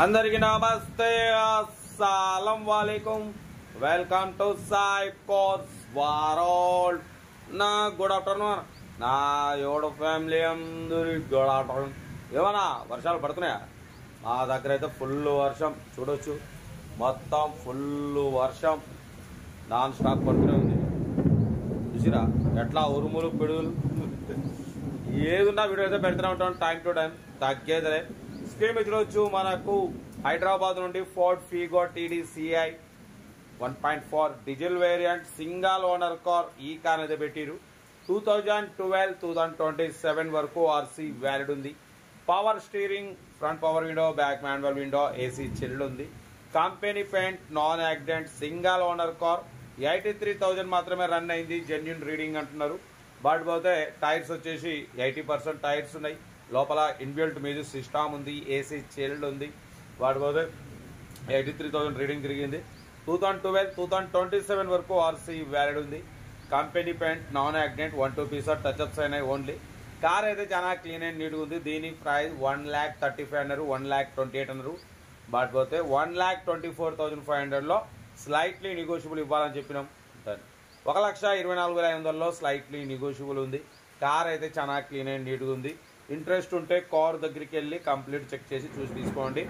అందరికీ నమస్తే, అస్సలం వాలేకుం. Welcome to Sai course world. నా గుడ్ ఆఫ్టర్నూన్ నా యోడ ఫ్యామిలీ అందరి గుడ్ ఆఫ్టర్నూన్. ఏమన్నా వర్షాలు పడుతున్నాయా? మా దగ్గర అయితే ఫుల్ వర్షం చూడొచ్చు. మొత్తం ఫుల్ వర్షం నాన్ స్టాప్ పడుతూనే ఉంది. చూసిరా ఎట్లా ఉరుములు పిడుగులు. ఏదున్నా వీడియో అయితే పెడుతూనే ఉంటాం టైం టు టైం, తగ్గేదలే. స్క్రీన్ మీద చూడొచ్చు, మనకు హైదరాబాద్ నుండి Ford Figo TDCI 1.4 diesel variant single owner car. ఈ కార్ అయితే పెట్టిరు 2012-2027 వరకు ఆర్సీ వ్యాలిడ్ ఉంది. Power steering, front power window, back manual window, AC chilled ఉంది. Company paint, non accident, single owner car. 83,000 మాత్రమే రన్ అయింది. జెన్యున్ రీడింగ్ అంటున్నారు. But పోతే టైర్స్ వచ్చేసి 80% టైర్స్ ఉన్నాయి. లోపల ఇన్బిల్ట్ మ్యూజిక్ సిస్టమ్ ఉంది, ఏసీ చిల్డ్ ఉంది. వాటి పోతే 83,000 రీడింగ్ తిరిగింది. 2012-2027 వరకు ఆర్సీ వ్యాలిడ్ ఉంది. Company paint, non accident, 1-2 పీసర్ touch-ups అయినాయి ఓన్లీ. కార్ అయితే చాలా క్లీన్ అండ్ నీట్గా ఉంది. దీని ప్రైస్ 1,35,000 అన్నారు, 1,28,000 అన్నారు. బట్ పోతే 1,24,500లో స్లైట్లీ నెగోషియబుల్ ఇవ్వాలని చెప్పినాం. 1,24,500లో స్లైట్లీ నెగోషియబుల్ ఉంది. కార్ అయితే చాలా క్లీన్ అండ్ నీట్గా ఉంది. ఇంట్రెస్ట్ ఉంటే కార్ దగ్గరికి వెళ్ళి కంప్లీట్ చెక్ చేసి చూసి తీసుకోండి.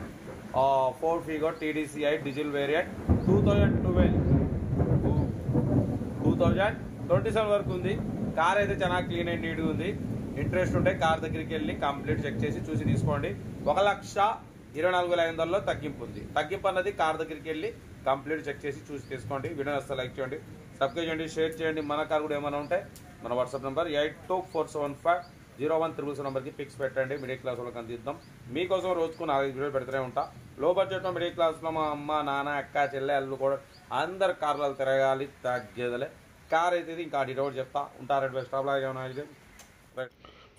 Ford Figo TDCI diesel variant 2027 వరకు ఉంది. కార్ అయితే చాలా క్లీన్ అండ్ నీట్గా ఉంది. ఇంట్రెస్ట్ ఉంటే కార్ దగ్గరికి వెళ్ళి కంప్లీట్ చెక్ చేసి చూసి తీసుకోండి. 1,24,500లో తగ్గింపు ఉంది. తగ్గింపు అన్నది కార్ దగ్గరికి వెళ్ళి కంప్లీట్ చెక్ చేసి చూసి తీసుకోండి. వీడియో వస్తే లైక్ చేయండి, సబ్స్క్రైబ్ చేయండి, షేర్ చేయండి. మన కార్ కూడా ఏమైనా ఉంటే మన వాట్సాప్ నెంబర్ 82475013 నెంబర్కి పిక్స్ పెట్టండి. మిడిల్ క్లాస్ వాళ్ళకి అందిద్దాం. మీకోసం రోజుకు 4 వీడియోలు పెడుతూనే ఉంటా. లో బడ్జెట్లో మిడిల్ క్లాస్లో మా అమ్మ, నాన్న, అక్క, చెల్లె, అల్లు కూడా అందరు కార్లు తిరగాలి, తగ్గేదలే. కార్ అయితే ఇంకా డీటెయిల్ చెప్తా ఉంటారండి. బెస్ట్ ఆఫ్ లాగా ఏమైనా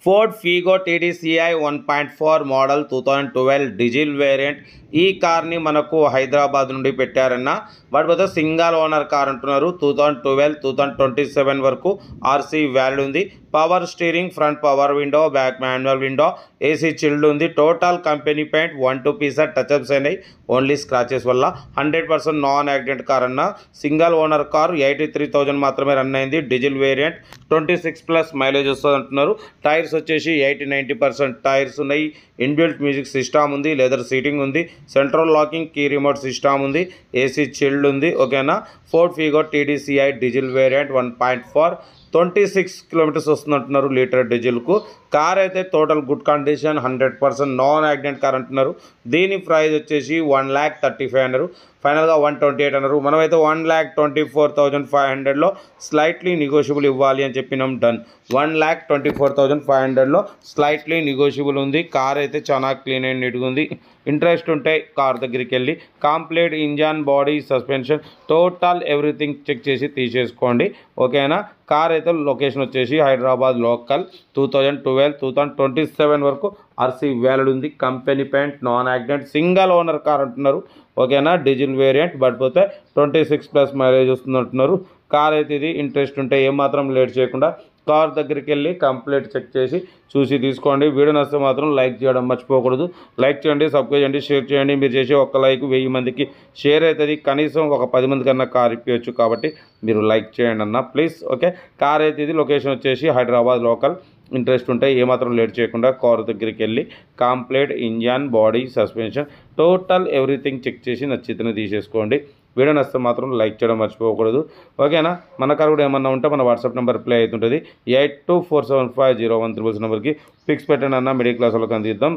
Ford Figo TDCI 1.4 model 2012 diesel variant. ఈ కార్ని మనకు హైదరాబాద్ నుండి పెట్టారన్న. వాటి వద్ద సింగల్ ఓనర్ కార్ అంటున్నారు. 2012-2027 వరకు ఆర్సీ వ్యాలిడ్ ఉంది. Power steering, front power window, back manual window, AC chilled ఉంది. టోటల్ కంపెనీ పెయింట్, 1-2 పీసర్ టచ్అప్స్ అయినాయి ఓన్లీ స్క్రాచెస్ వల్ల. 100% నాన్ యాక్సిడెంట్ కార్ అన్న. Single owner car. 83,000 మాత్రమే రన్ అయింది. డీజిల్ వేరియంట్ 26+ మైలేజ్ వస్తుంది అంటున్నారు. టైర్స్ వచ్చేసి 80-90% టైర్స్ ఉన్నాయి. ఇన్బిల్ట్ మ్యూజిక్ సిస్టమ్ ఉంది, లెదర్ సీటింగ్ ఉంది, central locking key remote system ఉంది, ఏసీ చిల్డ్ ఉంది. ఓకేనా. Ford Figo TDCI diesel variant 1.4 26 kilometres వస్తుందంటున్నారు లీటర్ డీజిల్కు. కార్ అయితే total good condition, 100% non accident car అంటున్నారు. దీని ప్రైస్ వచ్చేసి 1,35,000 అన్నారు. ఫైనల్గా 128 అన్నారు. మనమైతే 1,24,500లో స్లైట్లీ నెగోషియబుల్ ఇవ్వాలి అని చెప్పినాం. డన్. 1,24,500లో స్లైట్లీ నెగోషియబుల్ ఉంది. కార్ అయితే చాలా క్లీన్ అండ్ నీట్గా ఉంది. ఇంట్రెస్ట్ ఉంటే కార్ దగ్గరికి వెళ్ళి complete engine, body, suspension, total everything check చేసి తీసేసుకోండి. ఓకేనా. కార్ అయితే లొకేషన్ వచ్చేసి హైదరాబాద్ లోకల్. 2012-2027 వరకు ఆర్సీ వ్యాలిడ్ ఉంది. Company paint, non accident, single owner car అంటున్నారు. ఓకేనా. Diesel variant. బట్ పోతే 26+ మైలేజ్ వస్తుంది అంటున్నారు. కార్ అయితే ఇది. ఇంట్రెస్ట్ ఉంటే ఏమాత్రం లేట్ చేయకుండా కార్ దగ్గరికి వెళ్ళి కంప్లీట్ చెక్ చేసి చూసి తీసుకోండి. వీడియో నచ్చితే మాత్రం లైక్ చేయడం మర్చిపోకూడదు. లైక్ చేయండి, సబ్స్క్రైబ్ చేయండి, షేర్ చేయండి. మీరు చేసే ఒక్క లైక్ 1000 మందికి షేర్ అవుతుంది. కనీసం ఒక 10 మంది కన్నా కార్ ఇప్పించచ్చు. కాబట్టి మీరు లైక్ చేయండి అన్న ప్లీజ్. ఓకే. కార్ అయితే ఇది. లొకేషన్ వచ్చేసి హైదరాబాద్ లోకల్. ఇంట్రెస్ట్ ఉంటే ఏమాత్రం లేట్ చేయకుండా కార్ దగ్గరికి వెళ్ళి complete engine, body, suspension, total everything check చేసి నచ్చితేనే తీసేసుకోండి. వీడియో నచ్చితే మాత్రం లైక్ చేయడం మర్చిపోకూడదు. ఓకేనా. మన కార్ కూడా ఏమన్నా ఉంటే మన వాట్సాప్ నెంబర్ ప్లే అవుతుంటుంది. 82475013 నెంబర్కి పిక్స్ పెట్టండి అన్న. మిడిల్ క్లాస్ వాళ్ళకి అందిద్దాం.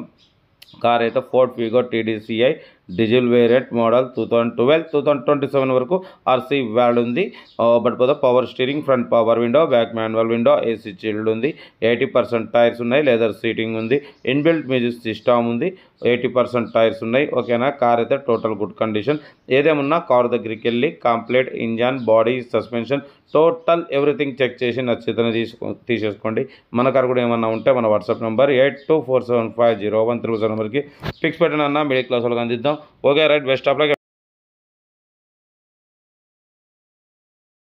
కార్ అయితే Ford Figo TDCI diesel variant model 2012-2027 వరకు ఆర్సీ వ్యాలిడ్ ఉంది. బట్ పోతే power steering, front power window, back manual window, AC chilled ఉంది. 80% టైర్స్ ఉన్నాయి. లెదర్ సీటింగ్ ఉంది. ఇన్బిల్ట్ మ్యూజిక్ సిస్టమ్ ఉంది. 80% టైర్స్ ఉన్నాయి. ఓకేనా. కార్ అయితే టోటల్ గుడ్ కండిషన్. ఏదేమన్నా కార్ దగ్గరికి వెళ్ళి complete engine, body, suspension, total everything check చేసి నచ్చితేనే తీసేసుకోండి. మన కార్ కూడా ఏమన్నా ఉంటే మన వాట్సాప్ నెంబర్ 82475013 నెంబర్కి పిక్స్ పెట్టండి అన్న. మిడిల్ క్లాస్ వాళ్ళకి అందిద్దాం. Okay right. Best of luck.